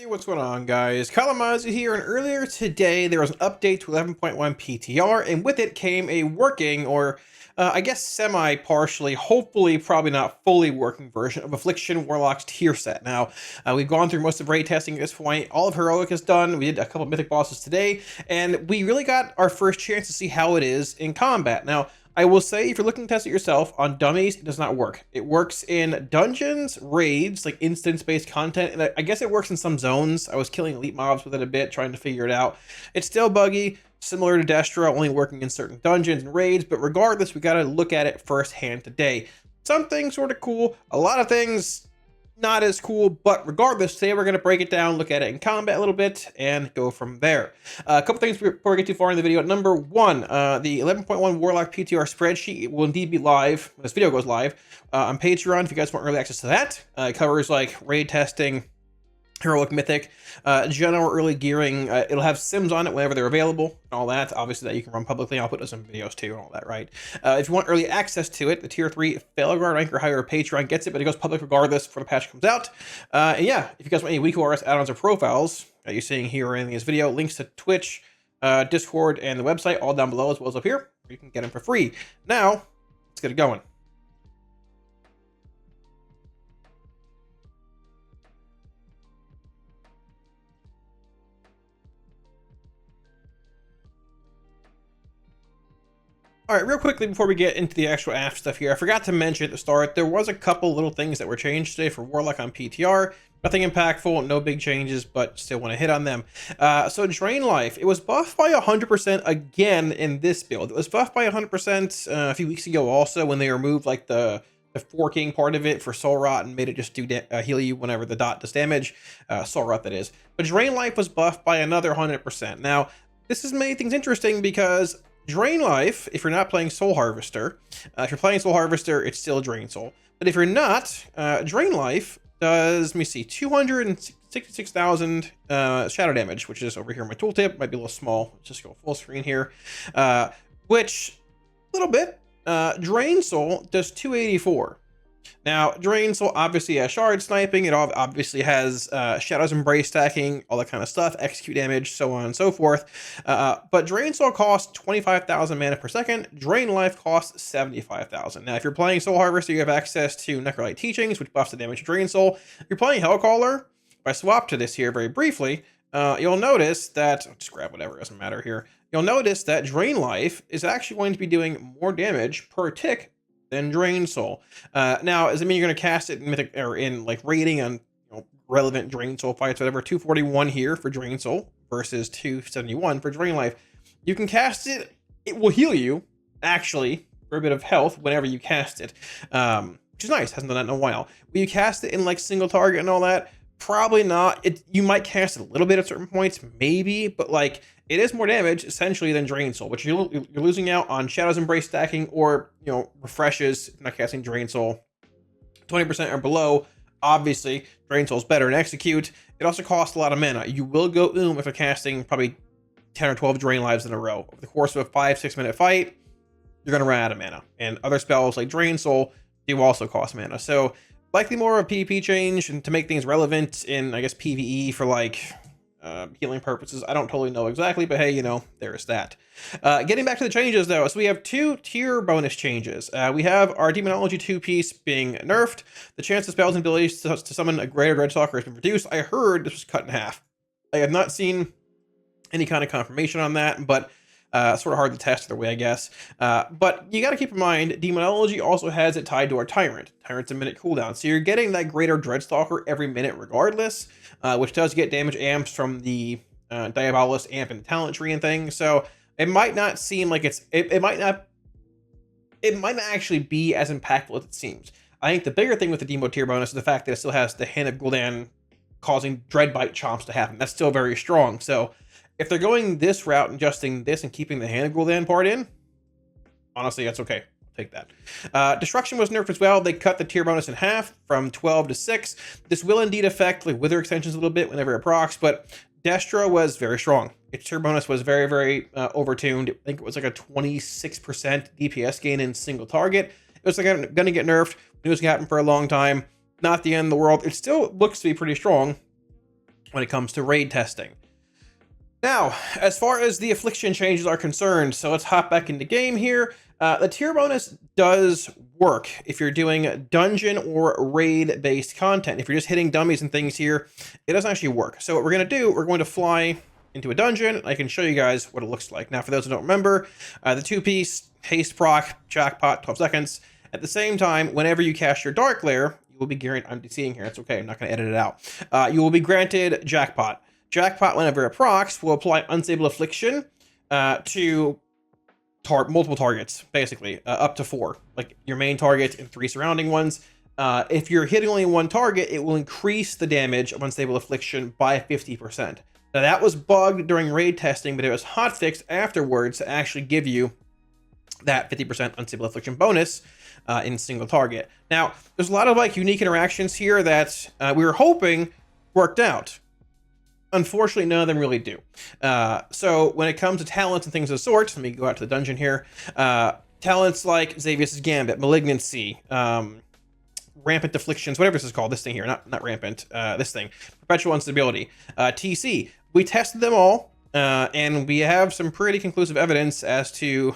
Hey, what's going on, guys? Kalamazi here, and earlier today there was an update to 11.1 PTR, and with it came a working, or I guess semi-partially, hopefully probably not fully working version of Affliction Warlock's tier set. Now, we've gone through most of raid testing at this point. All of Heroic is done. We did a couple of mythic bosses today, and we really got our first chance to see how it is in combat. Now, I will say, if you're looking to test it yourself, on dummies, it does not work. It works in dungeons, raids, like instance-based content, and I guess it works in some zones. I was killing elite mobs with it a bit, trying to figure it out. It's still buggy, similar to Destra, only working in certain dungeons and raids, but regardless, we gotta look at it firsthand today. Some things sort of cool, a lot of things not as cool, but regardless, today we're going to break it down, look at it in combat a little bit, and go from there. A couple things before we get too far in the video. Number one, the 11.1 Warlock PTR spreadsheet will indeed be live when this video goes live on Patreon if you guys want early access to that. It covers like raid testing, Heroic, Mythic, general early gearing. It'll have sims on it whenever they're available, and all that. Obviously, that you can run publicly. I'll put those in videos too, and all that, right? If you want early access to it, the Tier 3 Failguard rank or higher Patreon gets it, but it goes public regardless before the patch comes out. And yeah, if you guys want any weak ORS add-ons or profiles that you're seeing here or in this video, links to Twitch, Discord, and the website all down below, as well as up here, where you can get them for free. Now, let's get it going. All right, real quickly before we get into the actual Aff stuff here, I forgot to mention at the start, there was a couple little things that were changed today for Warlock on PTR. Nothing impactful, no big changes, but still want to hit on them. So Drain Life, it was buffed by 100% again in this build. It was buffed by 100% a few weeks ago also when they removed like the forking part of it for Soul Rot and made it just do heal you whenever the dot does damage. Soul Rot, that is. But Drain Life was buffed by another 100%. Now, this has made things interesting because Drain Life, if you're not playing Soul Harvester, if you're playing Soul Harvester, it's still Drain Soul. But if you're not, Drain Life does, let me see, 266,000 shadow damage, which is over here in my tooltip. Might be a little small. Let's just go full screen here. Which, a little bit. Drain Soul does 284. Now, Drain Soul obviously has shard sniping. It obviously has Shadow's Embrace stacking, all that kind of stuff, execute damage, so on and so forth. But Drain Soul costs 25,000 mana per second. Drain Life costs 75,000. Now, if you're playing Soul Harvester, you have access to Necrolite Teachings, which buffs the damage of Drain Soul. If you're playing Hellcaller, if I swap to this here very briefly, you'll notice that, I'll just grab whatever, doesn't matter here. You'll notice that Drain Life is actually going to be doing more damage per tick than Drain Soul. Now, does it mean you're going to cast it in Mythic or in like rating on relevant Drain Soul fights, whatever? 241 here for Drain Soul versus 271 for Drain Life. You can cast it. It will heal you actually for a bit of health whenever you cast it, which is nice. Hasn't done that in a while. Will you cast it in like single target and all that? Probably not. You might cast it a little bit at certain points, maybe, but like it is more damage essentially than Drain Soul, which you're losing out on Shadow's Embrace stacking or refreshes. If you're not casting Drain Soul 20% or below. Obviously, Drain Soul's better in execute. It also costs a lot of mana. You will go if you're casting probably 10 or 12 Drain Lives in a row. Over the course of a 5-6 minute fight, you're gonna run out of mana. And other spells like Drain Soul do also cost mana. So likely more of a PvP change and to make things relevant in, I guess, PvE for like healing purposes. I don't totally know exactly, but hey, there is that. Getting back to the changes though, so we have two tier bonus changes. We have our Demonology 2-piece being nerfed. The chance of spells and abilities to summon a greater Dreadstalker has been reduced. I heard this was cut in half. I have not seen any kind of confirmation on that, but sort of hard to test either way, I guess. But you got to keep in mind, Demonology also has it tied to our Tyrant. Tyrant's a minute cooldown, so you're getting that greater Dreadstalker every minute regardless, which does get damage amps from the Diabolist amp and talent tree and things. So it might not seem like it might not actually be as impactful as it seems. I think the bigger thing with the Demo tier bonus is the fact that it still has the Hand of Gul'dan causing Dreadbite chomps to happen. That's still very strong. So if they're going this route and adjusting this and keeping the Hand of Gul'dan part in, honestly, that's okay. I'll take that. Destruction was nerfed as well. They cut the tier bonus in half from 12 to 6. This will indeed affect like Wither extensions a little bit whenever it procs, but Destra was very strong. Its tier bonus was very, very overtuned. I think it was like a 26% DPS gain in single target. It was like going to get nerfed. It was going to happen for a long time. Not the end of the world. It still looks to be pretty strong. when it comes to raid testing. Now, as far as the affliction changes are concerned, so let's hop back into game here. The tier bonus does work if you're doing dungeon or raid based content. If you're just hitting dummies and things here, it doesn't actually work. So what we're going to do, we're going to fly into a dungeon. I can show you guys what it looks like. Now, for those who don't remember, the 2-piece haste proc, jackpot, 12 seconds. At the same time, whenever you cast your dark lair, you will be guaranteed, I'm seeing here, it's okay, I'm not going to edit it out. You will be granted jackpot. Jackpot, whenever it procs, will apply unstable affliction to multiple targets, basically, up to 4, like your main target and 3 surrounding ones. If you're hitting only one target, it will increase the damage of unstable affliction by 50%. Now that was bugged during raid testing, but it was hotfixed afterwards to actually give you that 50% unstable affliction bonus in single target. Now, there's a lot of like unique interactions here that we were hoping worked out. Unfortunately, none of them really do. So when it comes to talents and things of the sort, let me go out to the dungeon here. Talents like Xavius' Gambit, Malignancy, Rampant Afflictions, whatever this is called, this thing here, not Rampant, this thing, Perpetual Instability, TC. We tested them all, and we have some pretty conclusive evidence as to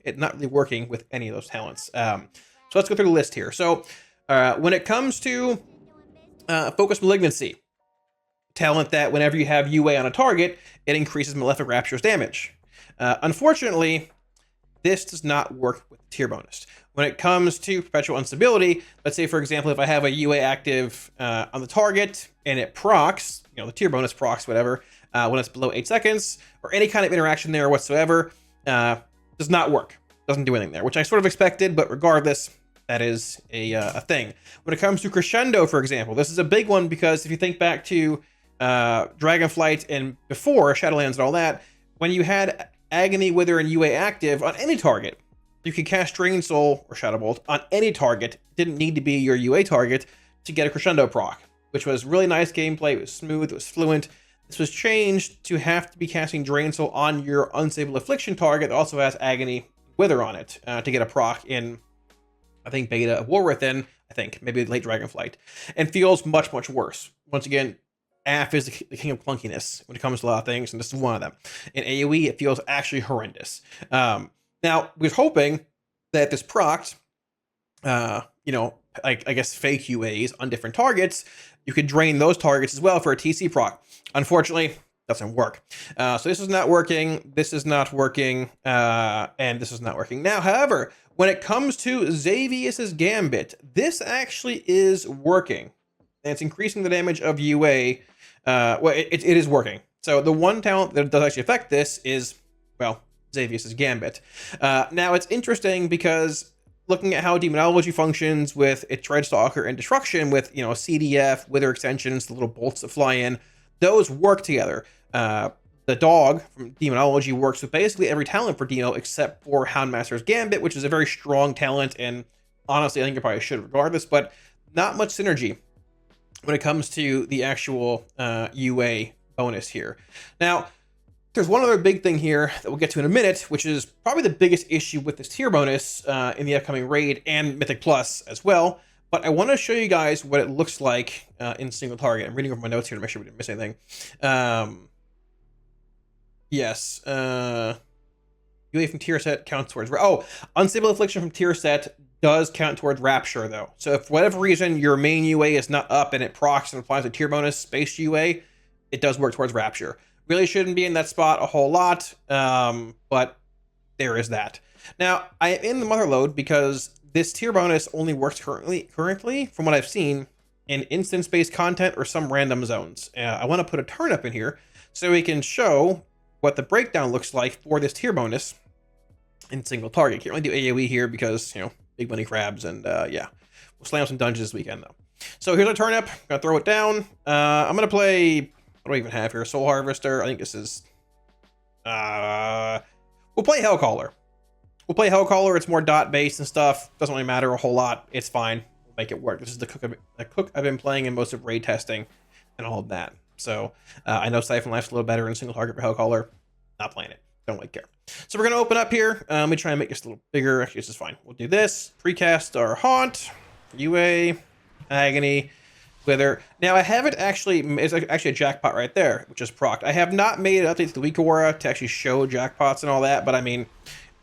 it not really working with any of those talents. So let's go through the list here. So when it comes to Focus Malignancy, talent that whenever you have UA on a target, it increases Malefic Rapture's damage. Unfortunately, this does not work with the tier bonus. When it comes to Perpetual Instability, let's say, for example, if I have a UA active on the target and it procs, the tier bonus procs, whatever, when it's below 8 seconds, or any kind of interaction there whatsoever, does not work. Doesn't do anything there, which I sort of expected, but regardless, that is a thing. When it comes to Crescendo, for example, this is a big one because if you think back to Dragonflight and before Shadowlands and all that, when you had Agony, Wither, and UA active on any target, you could cast Drain Soul or Shadow Bolt on any target. It didn't need to be your UA target to get a Crescendo proc, which was really nice gameplay. It was smooth, it was fluent. This was changed to have to be casting Drain Soul on your Unstable Affliction target that also has Agony, Wither on it to get a proc in, I think, beta of War Within, I think, maybe late Dragonflight, and feels much, much worse. Once again, Aff is the king of clunkiness when it comes to a lot of things, and this is one of them. In AoE, it feels actually horrendous. Now, we're hoping that this proc, I guess fake UAs on different targets, you could drain those targets as well for a TC proc. Unfortunately, doesn't work. So this is not working, this is not working, and this is not working. Now, however, when it comes to Xavius' Gambit, this actually is working. And it's increasing the damage of UA. It is working. So the one talent that does actually affect this is, well, Xavius' Gambit. Now, it's interesting because looking at how Demonology functions with its Dreadstalker and Destruction with, CDF, Wither extensions, the little bolts that fly in, those work together. The dog from Demonology works with basically every talent for Dino except for Houndmaster's Gambit, which is a very strong talent, and honestly, I think you probably should regardless, but not much synergy when it comes to the actual UA bonus here. Now, there's one other big thing here that we'll get to in a minute, which is probably the biggest issue with this tier bonus in the upcoming raid and Mythic Plus as well. But I want to show you guys what it looks like in single target. I'm reading over my notes here to make sure we didn't miss anything. Yes. UA from tier set counts towards... Unstable Affliction from tier set does count towards Rapture, though. So if for whatever reason your main UA is not up and it procs and applies a tier bonus space UA, it does work towards Rapture. Really shouldn't be in that spot a whole lot, but there is that. Now, I am in the Motherlode because this tier bonus only works currently, from what I've seen, in instance-based content or some random zones. I want to put a turnip in here so we can show what the breakdown looks like for this tier bonus in single target. Can't really do AoE here because, big money crabs, and yeah. We'll slam some dungeons this weekend, though. So here's a turnip. I'm going to throw it down. I'm going to play... What do I even have here? Soul Harvester. I think this is... We'll play Hellcaller. We'll play Hellcaller. It's more dot-based and stuff. Doesn't really matter a whole lot. It's fine. We'll make it work. This is the cook I've been playing in most of raid testing and all of that. So I know Siphon Life's a little better in single target for Hellcaller. Not playing it. Don't really care. So we're going to open up here. Let me try and make this a little bigger. Actually, this is fine. We'll do this. Precast our Haunt. UA. Agony. Wither. Now, I haven't actually, it's actually a jackpot right there, which is procced. I have not made an update to the week aura to actually show jackpots and all that, but I mean,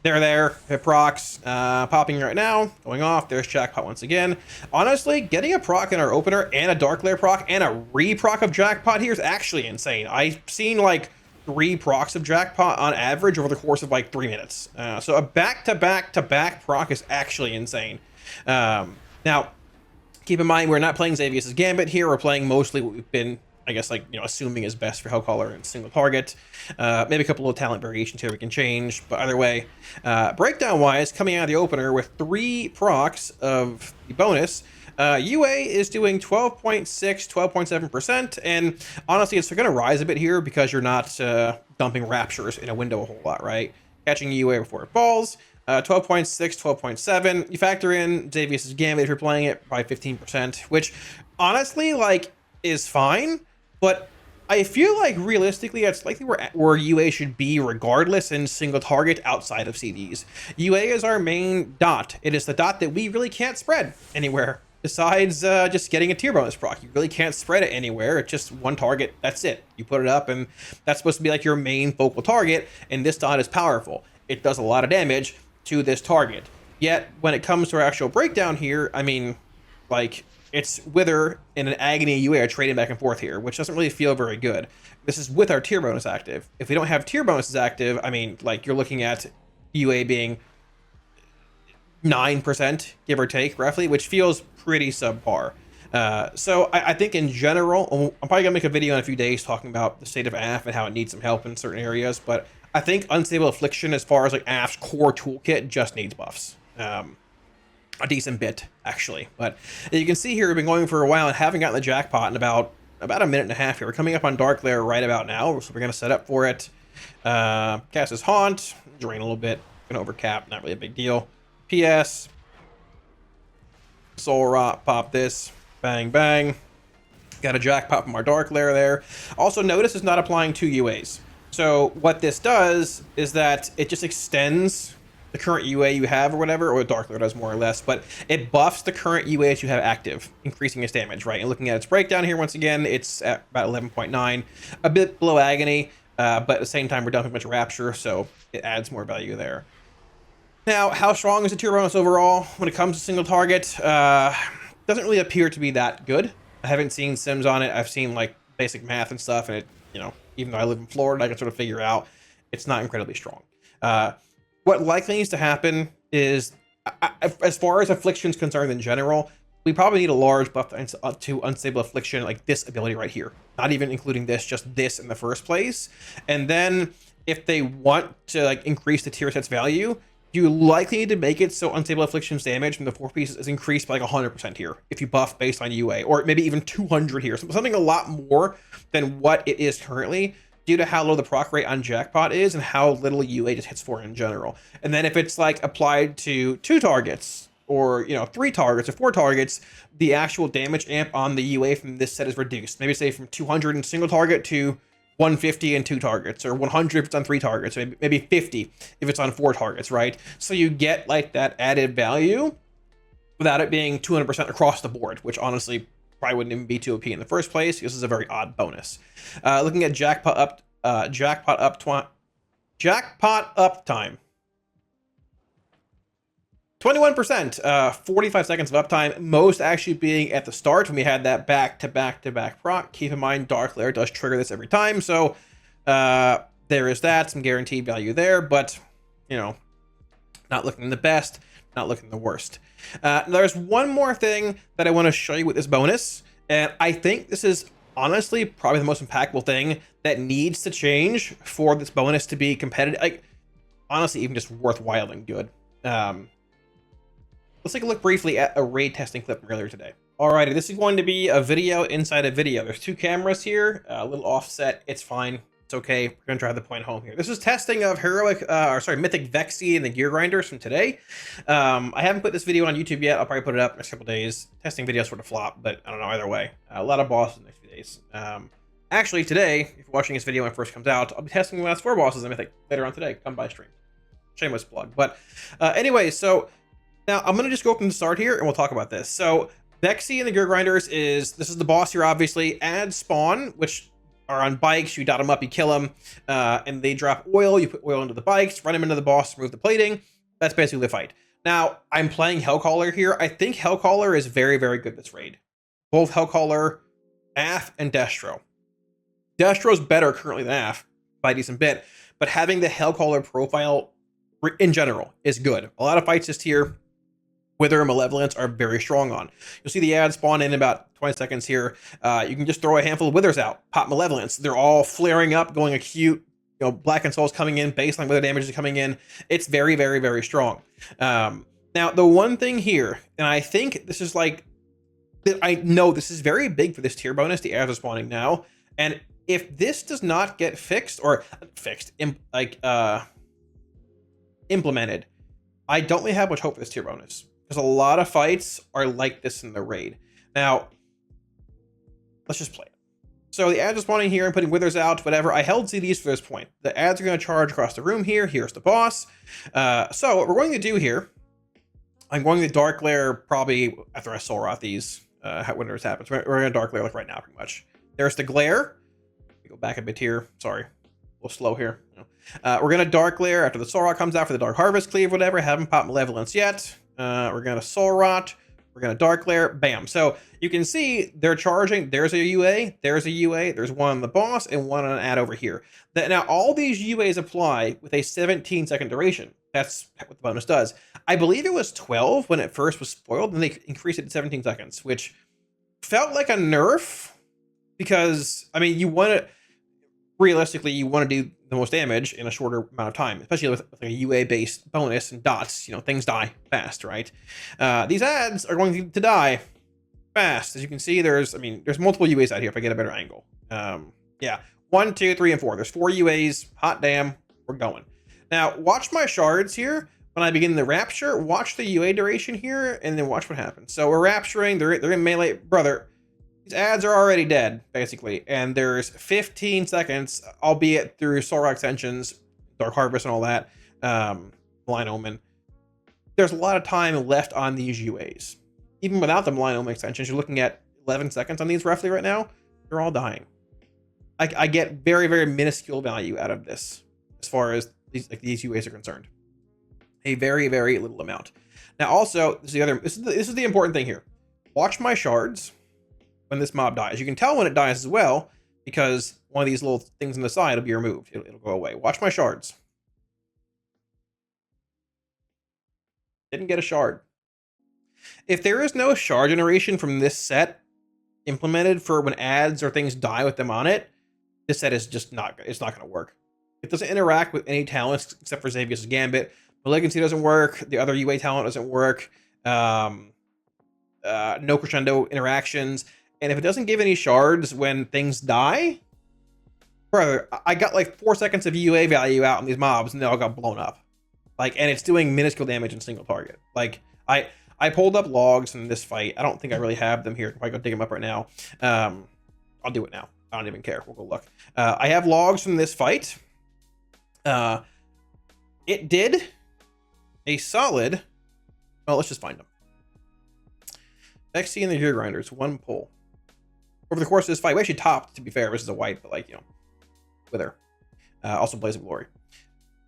they're there. It procs, popping right now, going off. There's jackpot once again. Honestly, getting a proc in our opener and a dark layer proc and a re-proc of jackpot here is actually insane. I've seen like 3 procs of jackpot on average over the course of like 3 minutes. So a back-to-back-to-back proc is actually insane. Now, keep in mind, we're not playing Xavius' Gambit here. We're playing mostly what we've been, I guess, like, you know, assuming is best for Hellcaller and single target. Maybe a couple of talent variations here we can change, but either way, breakdown-wise, coming out of the opener with 3 procs of the bonus, UA is doing 12.6, 12.7%, and honestly, it's going to rise a bit here because you're not dumping Raptures in a window a whole lot, right? Catching UA before it falls. 12.6, 12.7. You factor in Xavius' Gambit if you're playing it by 15%, which honestly, like, is fine, but I feel like realistically that's likely where UA should be regardless in single target outside of CDs. UA is our main dot. It is the dot that we really can't spread anywhere besides just getting a tier bonus proc. You really can't spread it anywhere. It's just one target. That's it. You put it up and that's supposed to be like your main focal target, and this dot is powerful. It does a lot of damage to this target. Yet when it comes to our actual breakdown here, I mean, like, it's Wither and an Agony UA are trading back and forth here, which doesn't really feel very good. This is with our tier bonus active. If we don't have tier bonuses active, I mean, like, you're looking at UA being 9%, give or take, roughly, which feels pretty subpar. So I think in general, I'm probably gonna make a video in a few days talking about the state of Aff and how it needs some help in certain areas, but I think Unstable Affliction, as far as like Aff's core toolkit, just needs buffs. A decent bit, actually. But you can see here, we've been going for a while and haven't gotten the jackpot in about a minute and a half here. We're coming up on Dark Lair right about now, so we're going to set up for it. Cast his Haunt, drain a little bit, going to overcap, not really a big deal. PS, Soul Rot, pop this, bang, bang. Got a jackpot from our Dark Lair there. Also, notice it's not applying to UAs. So what this does is that it just extends the current UA you have or whatever, or Dark Lair does more or less, but it buffs the current UA that you have active, increasing its damage, right? And looking at its breakdown here, once again, it's at about 11.9, a bit below Agony, but at the same time, we're dumping a bunch of Rapture, so it adds more value there. Now, how strong is the tier bonus overall when it comes to single target? Doesn't really appear to be that good. I haven't seen sims on it. I've seen like basic math and stuff, and it, you know, even though I live in Florida, I can sort of figure out it's not incredibly strong. What likely needs to happen is, as far as Affliction's concerned in general, we probably need a large buff to Unstable Affliction, like this ability right here. Not even including this, just this in the first place. And then if they want to like increase the tier set's value, you likely need to make it so Unstable Affliction's damage from the 4 pieces is increased by like 100% here if you buff based on UA, or maybe even 200 here, something a lot more than what it is currently, due to how low the proc rate on jackpot is and how little UA just hits for in general. And then if it's like applied to 2 targets, or, you know, 3 targets or 4 targets, the actual damage amp on the UA from this set is reduced. Maybe say from 200 in single target to 150 in 2 targets, or 100 if it's on 3 targets, or maybe 50 if it's on 4 targets, right? So you get like that added value without it being 200% across the board, which honestly probably wouldn't even be 2 OP in the first place. This is a very odd bonus. Looking at jackpot uptime. 21%, 45 seconds of uptime, most actually being at the start when we had that back-to-back-to-back proc. Keep in mind, Dark Lair does trigger this every time, so there is that, some guaranteed value there, but, you know, not looking the best, not looking the worst. There's one more thing that I want to show you with this bonus, and I think this is honestly probably the most impactful thing that needs to change for this bonus to be competitive, like, honestly, even just worthwhile and good. Let's take a look briefly at a raid testing clip from earlier today. Alrighty, this is going to be a video inside a video. There's 2 cameras here, a little offset. It's fine. It's okay. We're gonna drive the point home here. This is testing of Mythic Vexy and the Gear Grinders from today. I haven't put this video on YouTube yet. I'll probably put it up in a couple days. Testing videos sort of flop, but I don't know, either way. A lot of bosses in the next few days. Actually, today, if you're watching this video when it first comes out, I'll be testing the last 4 bosses in Mythic later on today. Come by stream. Shameless plug. But anyway, so now I'm going to just go from the start here and we'll talk about this. So Vexy and the Gear Grinders this is the boss here, obviously. Add spawn, which are on bikes. You dot them up, you kill them, and they drop oil. You put oil into the bikes, run them into the boss, remove the plating. That's basically the fight. Now, I'm playing Hellcaller here. I think Hellcaller is very, very good this raid. Both Hellcaller, Aff, and Destro. Destro's better currently than Aff by a decent bit, but having the Hellcaller profile in general is good. A lot of fights this tier, Wither and Malevolence are very strong on. You'll see the ad spawn in about 20 seconds here. You can just throw a handful of Withers out, pop Malevolence. They're all flaring up, going acute. You know, Blackened Soul's coming in, baseline Wither damage is coming in. It's very, very, very strong. Now, the one thing here, and I think this is like, I know this is very big for this tier bonus, the ads are spawning now. And if this does not get fixed, or implemented, I don't really have much hope for this tier bonus. Because a lot of fights are like this in the raid. Now, let's just play it. So the ads are spawning here and putting Withers out, whatever. I held CDs for this point. The ads are going to charge across the room here. Here's the boss. So what we're going to do here, I'm going to Dark Glare probably after I Soul Rot these when this happens. We're going to Dark Glare like right now, pretty much. There's the Glare. Let me go back a bit here. Sorry. A little slow here. We're going to Dark Glare after the Soul Rot comes out for the Dark Harvest Cleave, whatever. Haven't popped Malevolence yet. We're going to Soul Rot. We're going to Dark Glare. Bam. So you can see they're charging. There's a UA. There's a UA. There's one on the boss and one on an ad over here. Now, all these UAs apply with a 17-second duration. That's what the bonus does. I believe it was 12 when it first was spoiled, and they increased it to 17 seconds, which felt like a nerf because, I mean, realistically, you want to do the most damage in a shorter amount of time, especially with like a UA-based bonus and dots. You know, things die fast, right? These ads are going to die fast. As you can see, there's multiple UAs out here if I get a better angle. Yeah, 1, 2, 3, and 4. There's 4 UAs. Hot damn, we're going. Now, watch my shards here. When I begin the Rapture, watch the UA duration here, and then watch what happens. So we're Rapturing. They're in melee. Brother, these ads are already dead, basically, and there's 15 seconds, albeit through Soul Rot extensions, Dark Harvest and all that, Malign Omen. There's a lot of time left on these UAs. Even without the Malign Omen extensions, you're looking at 11 seconds on these roughly right now. They're all dying. I get very, very minuscule value out of this as far as these UAs are concerned. A very, very little amount. Now, also, this is the important thing here. Watch my shards when this mob dies. You can tell when it dies as well, because one of these little things on the side will be removed. It'll go away. Watch my shards. Didn't get a shard. If there is no shard generation from this set implemented for when ads or things die with them on it, this set is just not going to work. It doesn't interact with any talents except for Xavius' Gambit. Malignancy doesn't work. The other UA talent doesn't work. No crescendo interactions. And if it doesn't give any shards when things die, brother, I got like 4 seconds of UA value out on these mobs and they all got blown up. Like, and it's doing minuscule damage in single target. Like, I pulled up logs in this fight. I don't think I really have them here. If I go dig them up right now, I'll do it now. I don't even care. We'll go look. I have logs from this fight. It did a solid. Well, let's just find them. XC and the Gear Grinders, 1 pull. Over the course of this fight, we actually topped, to be fair. This is a white, but like, you know, Wither. Also Blaze of Glory.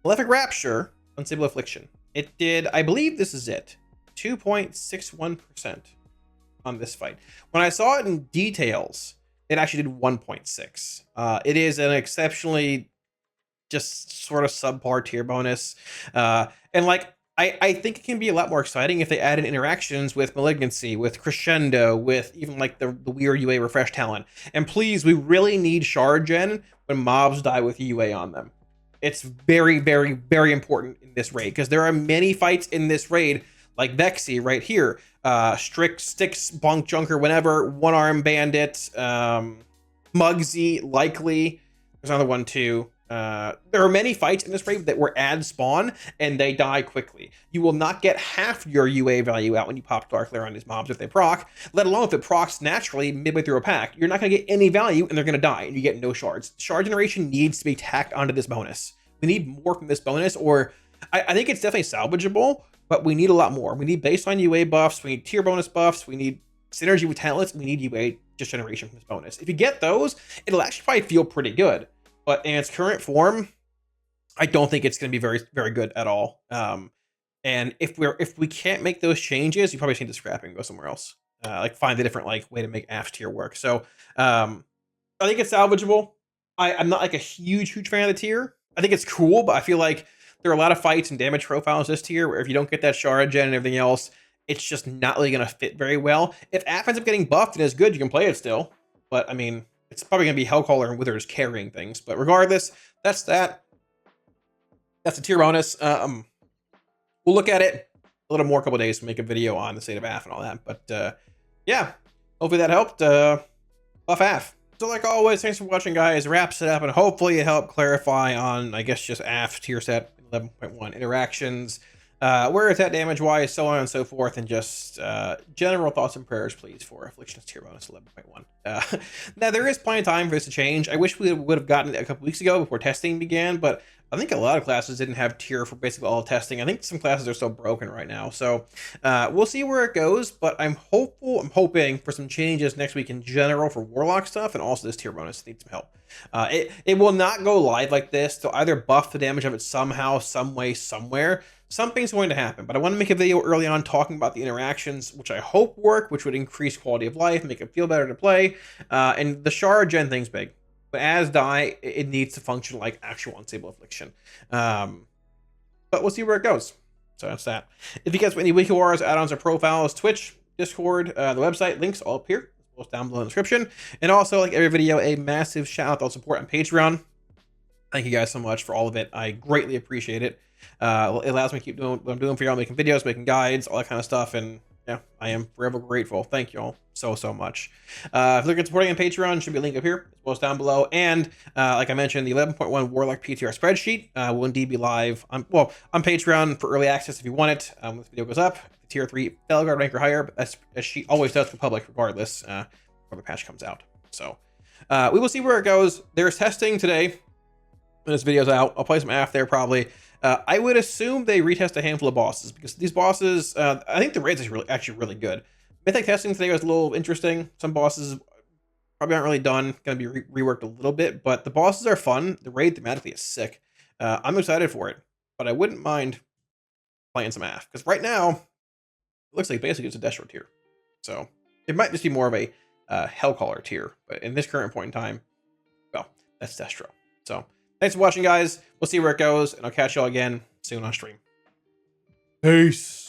Malefic Rapture, Unstable Affliction. It did, I believe this is it, 2.61% on this fight. When I saw it in details, it actually did 1.6. It is an exceptionally just sort of subpar tier bonus. And like, I think it can be a lot more exciting if they added interactions with Malignancy, with Crescendo, with even like the weird UA refresh talent. And please, we really need shard gen when mobs die with UA on them. It's very, very, very important in this raid because there are many fights in this raid like Vexy right here. Strict, Styx, Bunk Junker, whenever, One Arm Bandit, Mugsy, likely. There's another one too. There are many fights in this raid that were ad spawn and they die quickly. You will not get half your UA value out when you pop Dark Lair on these mobs if they proc, let alone if it procs naturally midway through a pack. You're not going to get any value and they're going to die and you get no shards. Shard generation needs to be tacked onto this bonus. We need more from this bonus, or I think it's definitely salvageable, but we need a lot more. We need baseline UA buffs. We need tier bonus buffs. We need Synergy with Talentless, we need UA just generation from this bonus. If you get those, it'll actually probably feel pretty good. But in its current form, I don't think it's going to be very, very good at all. And if we can't make those changes, you probably just need to scrap and go somewhere else. Like find a different like way to make Aff Tier work. So I think it's salvageable. I'm not like a huge fan of the tier. I think it's cool, but I feel like there are a lot of fights and damage profiles this tier where if you don't get that shard gen and everything else, it's just not really going to fit very well. If Aff ends up getting buffed and is good, you can play it still. But I mean, it's probably going to be Hellcaller and Withers carrying things. But regardless, that's that. That's a tier bonus. We'll look at it a little more, couple days to make a video on the state of Aff and all that. But yeah, hopefully that helped. Buff Aff. So like always, thanks for watching, guys. Wraps it up, and hopefully it helped clarify on, I guess, just Aff tier set 11.1 interactions, where it's at damage-wise, so on and so forth, and just general thoughts and prayers, please, for Afflictions tier bonus 11.1. Now, there is plenty of time for this to change. I wish we would have gotten it a couple weeks ago before testing began, but I think a lot of classes didn't have tier for basically all testing. I think some classes are still broken right now. So we'll see where it goes, but I'm hoping for some changes next week in general for Warlock stuff, and also this tier bonus needs some help. It will not go live like this. They'll either buff the damage of it somehow, some way, somewhere. Something's going to happen, but I want to make a video early on talking about the interactions, which I hope work, which would increase quality of life, make it feel better to play, and the shard gen thing's big. But as die, it needs to function like actual unstable affliction. But we'll see where it goes. So that's that. If you guys want any wiki wars, add-ons, or profiles, Twitch, Discord, the website, links all up here, as well as down below in the description. And also, like every video, a massive shout out to all support on Patreon. Thank you guys so much for all of it. I greatly appreciate it. It allows me to keep doing what I'm doing for y'all, making videos, making guides, all that kind of stuff. And yeah, I am forever grateful. Thank you all so much. If you're looking at supporting on Patreon, should be a link up here, as well as down below. And like I mentioned, the 11.1 Warlock PTR Spreadsheet will indeed be live on Patreon for early access if you want it. When this video goes up, the tier 3 Felguard rank or higher, but that's as she always does for public regardless, before the patch comes out. So we will see where it goes. There's testing today when this video's out. I'll play some Aff there probably. I would assume they retest a handful of bosses, because these bosses, I think the raids is actually really good. Mythic testing today was a little interesting. Some bosses probably aren't really done, going to be reworked a little bit, but the bosses are fun. The raid thematically is sick. I'm excited for it, but I wouldn't mind playing some Aff, because right now, it looks like basically it's a Destro tier. So it might just be more of a Hellcaller tier, but in this current point in time, well, that's Destro. So thanks for watching, guys. We'll see where it goes, and I'll catch y'all again soon on stream. Peace.